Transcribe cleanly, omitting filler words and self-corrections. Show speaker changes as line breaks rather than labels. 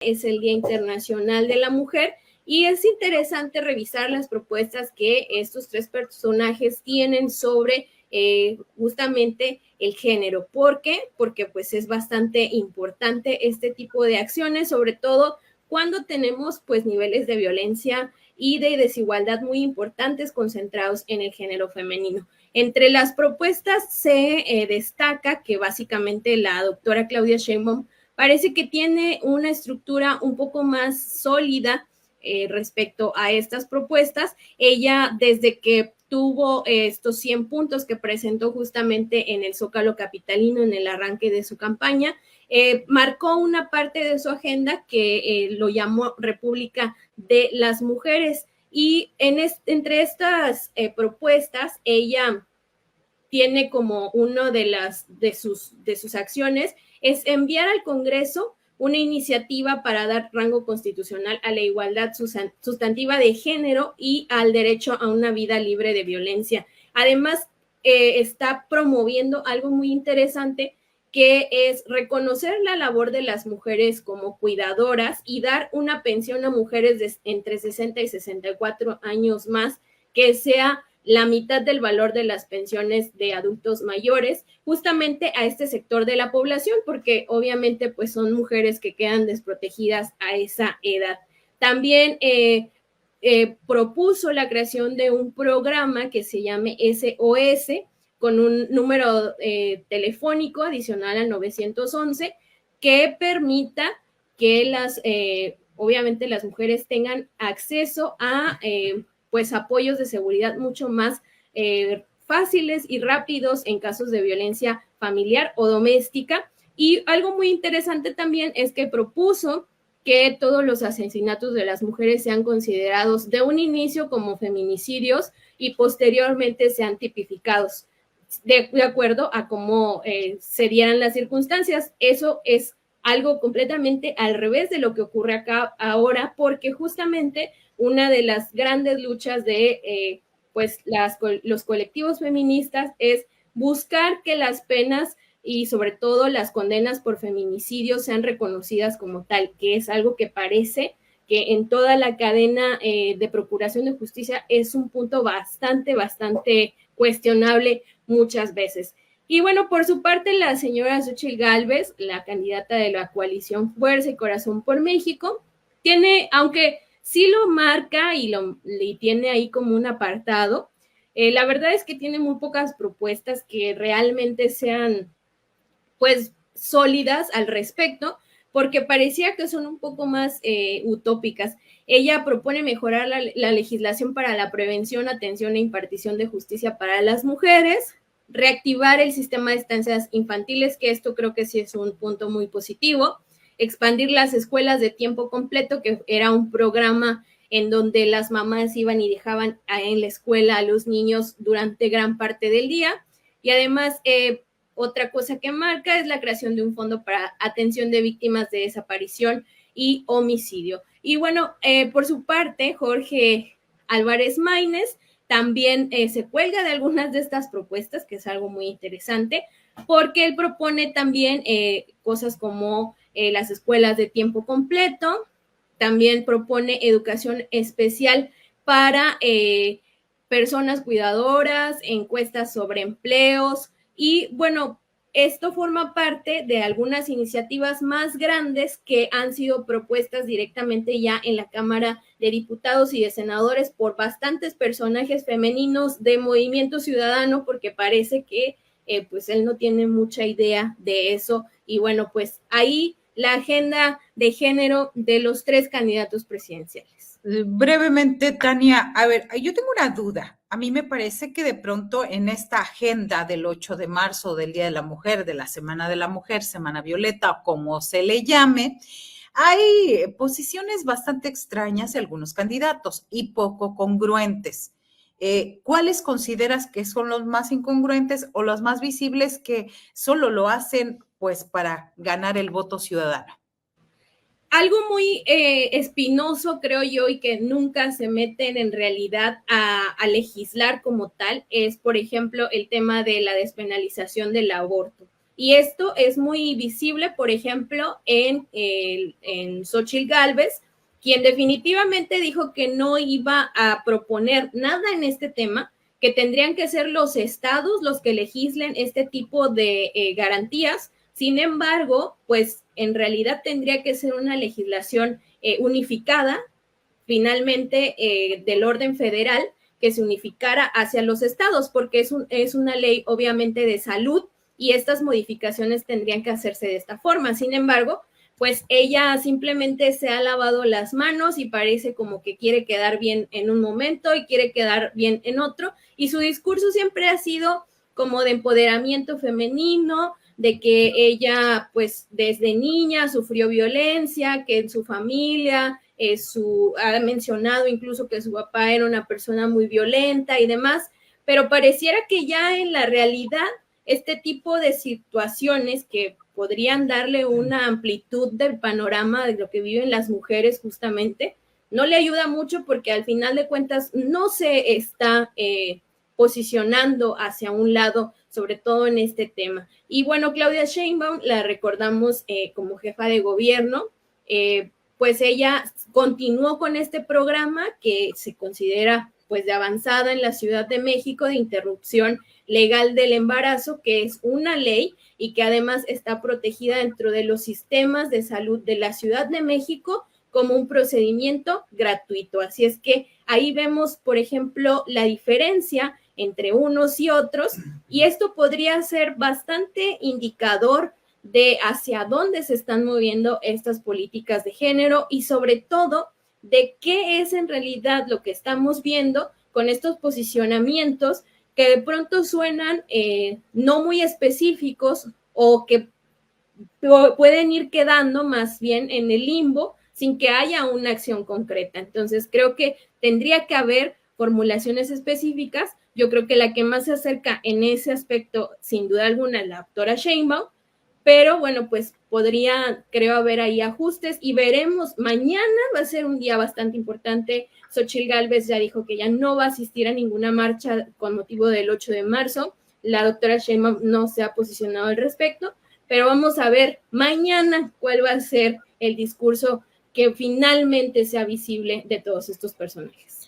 es el Día Internacional de la Mujer y es interesante revisar las propuestas que estos tres personajes tienen sobre justamente el género. ¿Por qué? Porque pues es bastante importante este tipo de acciones, sobre todo cuando tenemos pues niveles de violencia y de desigualdad muy importantes concentrados en el género femenino. Entre las propuestas se destaca que básicamente la doctora Claudia Sheinbaum parece que tiene una estructura un poco más sólida respecto a estas propuestas. Ella, desde que tuvo estos 100 puntos que presentó justamente en el Zócalo capitalino en el arranque de su campaña, marcó una parte de su agenda que lo llamó República de las Mujeres. Y entre estas propuestas, ella tiene como uno de sus acciones es enviar al Congreso una iniciativa para dar rango constitucional a la igualdad sustantiva de género y al derecho a una vida libre de violencia. Además, está promoviendo algo muy interesante que es reconocer la labor de las mujeres como cuidadoras y dar una pensión a mujeres de entre 60 y 64 años más que sea la mitad del valor de las pensiones de adultos mayores, justamente a este sector de la población, porque obviamente pues son mujeres que quedan desprotegidas a esa edad. También propuso la creación de un programa que se llame SOS, con un número telefónico adicional al 911, que permita que obviamente las mujeres tengan acceso a pues apoyos de seguridad mucho más fáciles y rápidos en casos de violencia familiar o doméstica. Y algo muy interesante también es que propuso que todos los asesinatos de las mujeres sean considerados de un inicio como feminicidios y posteriormente sean tipificados de acuerdo a cómo se dieran las circunstancias. Eso es algo completamente al revés de lo que ocurre acá ahora, porque justamente una de las grandes luchas de pues los colectivos feministas es buscar que las penas y sobre todo las condenas por feminicidio sean reconocidas como tal, que es algo que parece que en toda la cadena de procuración de justicia es un punto bastante cuestionable muchas veces. Y bueno, por su parte, la señora Xochitl Gálvez, la candidata de la coalición Fuerza y Corazón por México, tiene, aunque sí lo marca y tiene ahí como un apartado, la verdad es que tiene muy pocas propuestas que realmente sean pues sólidas al respecto, porque parecía que son un poco más utópicas. Ella propone mejorar la legislación para la prevención, atención e impartición de justicia para las mujeres, reactivar el sistema de estancias infantiles, que esto creo que sí es un punto muy positivo, expandir las escuelas de tiempo completo, que era un programa en donde las mamás iban y dejaban en la escuela a los niños durante gran parte del día, y además otra cosa que marca es la creación de un fondo para atención de víctimas de desaparición y homicidio. Y bueno, por su parte, Jorge Álvarez Maínez también se cuelga de algunas de estas propuestas, que es algo muy interesante, porque él propone también cosas como las escuelas de tiempo completo, también propone educación especial para personas cuidadoras, encuestas sobre empleos, y bueno, esto forma parte de algunas iniciativas más grandes que han sido propuestas directamente ya en la Cámara de Diputados y de Senadores por bastantes personajes femeninos de Movimiento Ciudadano, porque parece que pues él no tiene mucha idea de eso. Y bueno, pues ahí la agenda de género de los tres candidatos presidenciales.
Brevemente, Tania, a ver, yo tengo una duda. A mí me parece que de pronto en esta agenda del 8 de marzo, del Día de la Mujer, de la Semana de la Mujer, Semana Violeta, o como se le llame, hay posiciones bastante extrañas de algunos candidatos y poco congruentes. ¿Cuáles consideras que son los más incongruentes o los más visibles que solo lo hacen pues para ganar el voto ciudadano?
Algo muy espinoso, creo yo, y que nunca se meten en realidad a legislar como tal, es, por ejemplo, el tema de la despenalización del aborto. Y esto es muy visible, por ejemplo, en Xóchitl Gálvez, quien definitivamente dijo que no iba a proponer nada en este tema, que tendrían que ser los estados los que legislen este tipo de garantías. Sin embargo, pues en realidad tendría que ser una legislación unificada, finalmente, del orden federal, que se unificara hacia los estados, porque es una ley obviamente de salud y estas modificaciones tendrían que hacerse de esta forma. Sin embargo, pues ella simplemente se ha lavado las manos y parece como que quiere quedar bien en un momento y quiere quedar bien en otro, y su discurso siempre ha sido como de empoderamiento femenino, de que ella pues desde niña sufrió violencia, que en su familia ha mencionado incluso que su papá era una persona muy violenta y demás, pero pareciera que ya en la realidad este tipo de situaciones que podrían darle una amplitud del panorama de lo que viven las mujeres justamente, no le ayuda mucho porque al final de cuentas no se está posicionando hacia un lado, sobre todo en este tema. Y bueno, Claudia Sheinbaum la recordamos como jefa de gobierno, pues ella continuó con este programa que se considera pues de avanzada en la Ciudad de México, de interrupción legal del embarazo, que es una ley y que además está protegida dentro de los sistemas de salud de la Ciudad de México como un procedimiento gratuito. Así es que ahí vemos, por ejemplo, la diferencia entre unos y otros, y esto podría ser bastante indicador de hacia dónde se están moviendo estas políticas de género y sobre todo de qué es en realidad lo que estamos viendo con estos posicionamientos que de pronto suenan no muy específicos o que pueden ir quedando más bien en el limbo sin que haya una acción concreta. Entonces creo que tendría que haber formulaciones específicas. Yo creo que la que más se acerca en ese aspecto, sin duda alguna, es la doctora Sheinbaum, pero bueno, pues podría, creo, haber ahí ajustes y veremos. Mañana va a ser un día bastante importante. Xóchitl Gálvez ya dijo que ya no va a asistir a ninguna marcha con motivo del 8 de marzo. La doctora Sheinbaum no se ha posicionado al respecto, pero vamos a ver mañana cuál va a ser el discurso que finalmente sea visible de todos estos personajes.